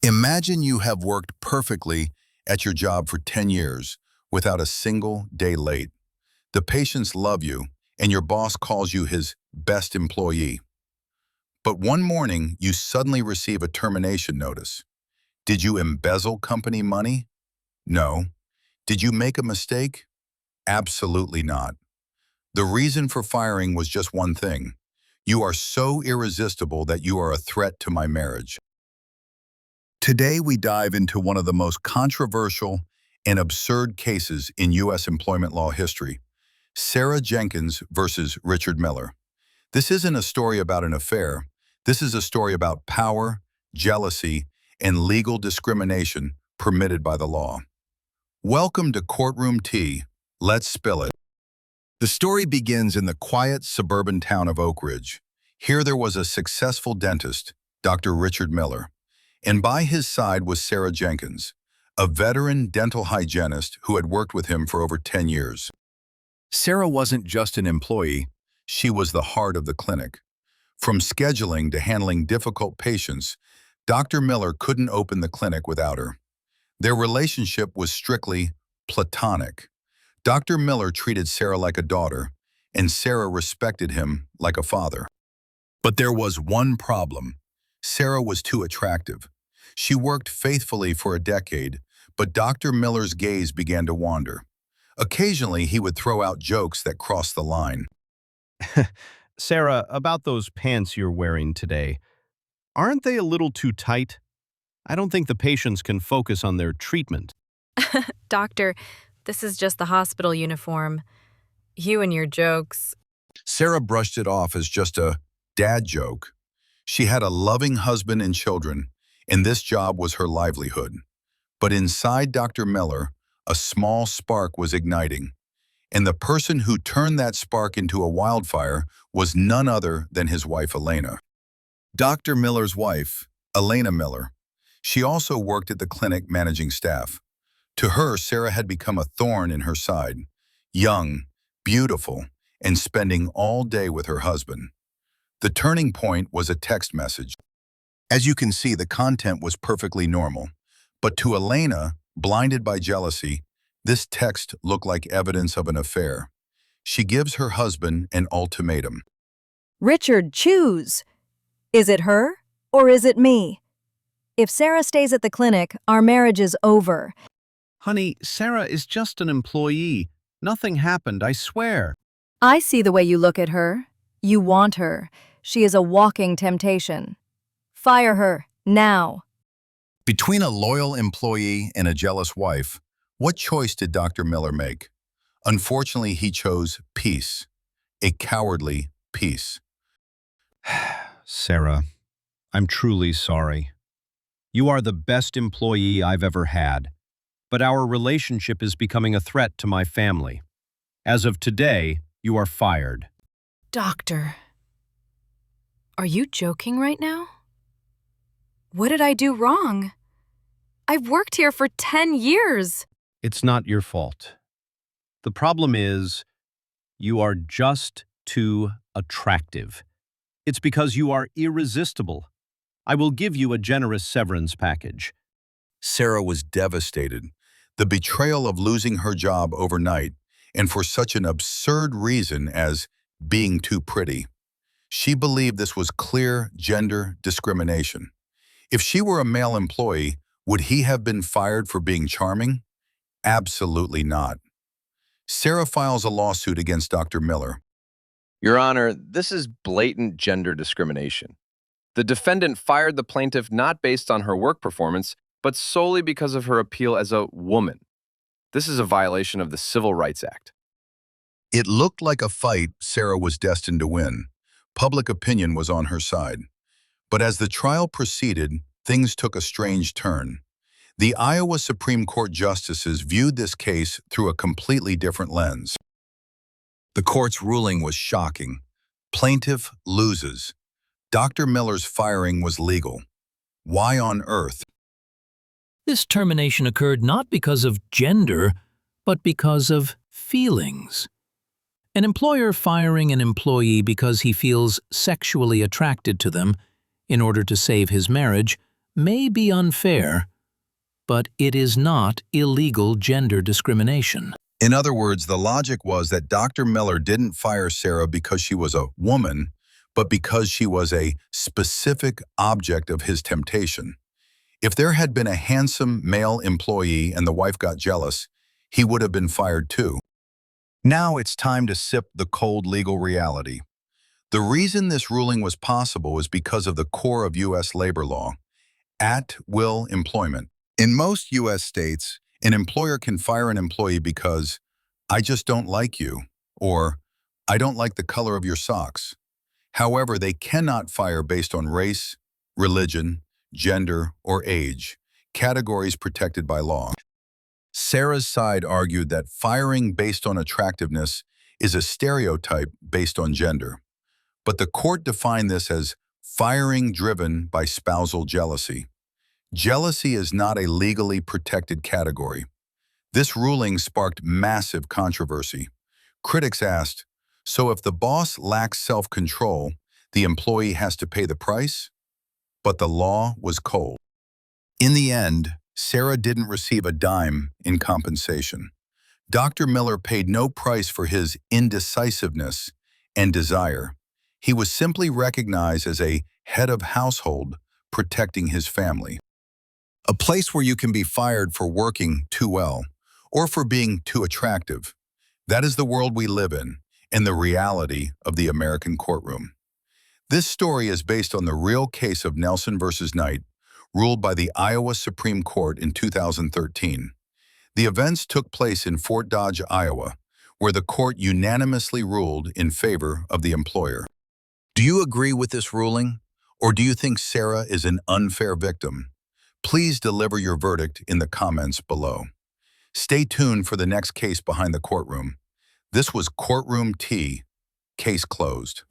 Imagine you have worked perfectly at your job for 10 years without a single day late. The patients love you, and your boss calls you his best employee. But one morning, you suddenly receive a termination notice. Did you embezzle company money? No. Did you make a mistake? Absolutely not. The reason for firing was just one thing. You are so irresistible that you are a threat to my marriage. Today, we dive into one of the most controversial and absurd cases in U.S. employment law history, Sarah Jenkins versus Richard Miller. This isn't a story about an affair. This is a story about power, jealousy, and legal discrimination permitted by the law. Welcome to Courtroom Tea. Let's spill it. The story begins in the quiet suburban town of Oak Ridge. Here there was a successful dentist, Dr. Richard Miller, and by his side was Sarah Jenkins, a veteran dental hygienist who had worked with him for over 10 years. Sarah wasn't just an employee, she was the heart of the clinic. From scheduling to handling difficult patients, Dr. Miller couldn't open the clinic without her. Their relationship was strictly platonic. Dr. Miller treated Sarah like a daughter, and Sarah respected him like a father. But there was one problem. Sarah was too attractive. She worked faithfully for a decade, but Dr. Miller's gaze began to wander. Occasionally, he would throw out jokes that crossed the line. Sarah, about those pants you're wearing today, aren't they a little too tight? I don't think the patients can focus on their treatment. Doctor, this is just the hospital uniform. You and your jokes. Sarah brushed it off as just a dad joke. She had a loving husband and children, and this job was her livelihood. But inside Dr. Miller, a small spark was igniting. And the person who turned that spark into a wildfire was none other than his wife, Elena. Dr. Miller's wife, Elena Miller. She also worked at the clinic managing staff. To her, Sarah had become a thorn in her side, young, beautiful, and spending all day with her husband. The turning point was a text message. As you can see, the content was perfectly normal. But to Elena, blinded by jealousy, this text looked like evidence of an affair. She gives her husband an ultimatum. Richard, choose. Is it her or is it me? If Sarah stays at the clinic, our marriage is over. Honey, Sarah is just an employee. Nothing happened, I swear. I see the way you look at her. You want her. She is a walking temptation. Fire her, now. Between a loyal employee and a jealous wife, what choice did Dr. Miller make? Unfortunately, he chose peace, a cowardly peace. Sarah, I'm truly sorry. You are the best employee I've ever had, but our relationship is becoming a threat to my family. As of today, you are fired. Doctor, are you joking right now? What did I do wrong? I've worked here for 10 years. It's not your fault. The problem is, you are just too attractive. It's because you are irresistible. I will give you a generous severance package. Sarah was devastated. The betrayal of losing her job overnight, and for such an absurd reason as being too pretty. She believed this was clear gender discrimination. If she were a male employee, would he have been fired for being charming? Absolutely not. Sarah files a lawsuit against Dr. Miller. Your Honor, this is blatant gender discrimination. The defendant fired the plaintiff not based on her work performance, but solely because of her appeal as a woman. This is a violation of the Civil Rights Act. It looked like a fight Sarah was destined to win. Public opinion was on her side. But as the trial proceeded, things took a strange turn. The Iowa Supreme Court justices viewed this case through a completely different lens. The court's ruling was shocking. Plaintiff loses. Dr. Miller's firing was legal. Why on earth? This termination occurred not because of gender, but because of feelings. An employer firing an employee because he feels sexually attracted to them in order to save his marriage may be unfair, but it is not illegal gender discrimination. In other words, the logic was that Dr. Miller didn't fire Sarah because she was a woman, but because she was a specific object of his temptation. If there had been a handsome male employee and the wife got jealous, he would have been fired too. Now it's time to sip the cold legal reality. The reason this ruling was possible is because of the core of U.S. labor law, at-will employment. In most U.S. states, an employer can fire an employee because, "I just don't like you," or "I don't like the color of your socks." However, they cannot fire based on race, religion, gender, or age, categories protected by law. Sarah's side argued that firing based on attractiveness is a stereotype based on gender, but the court defined this as firing driven by spousal jealousy. Jealousy is not a legally protected category. This ruling sparked massive controversy. Critics asked, so if the boss lacks self-control, the employee has to pay the price? But the law was cold. In the end, Sarah didn't receive a dime in compensation. Dr. Miller paid no price for his indecisiveness and desire. He was simply recognized as a head of household protecting his family. A place where you can be fired for working too well or for being too attractive. That is the world we live in and the reality of the American courtroom. This story is based on the real case of Nelson versus Knight, ruled by the Iowa Supreme Court in 2013. The events took place in Fort Dodge, Iowa, where the court unanimously ruled in favor of the employer. Do you agree with this ruling, or do you think Sarah is an unfair victim? Please deliver your verdict in the comments below. Stay tuned for the next case behind the courtroom. This was Courtroom Tea, case closed.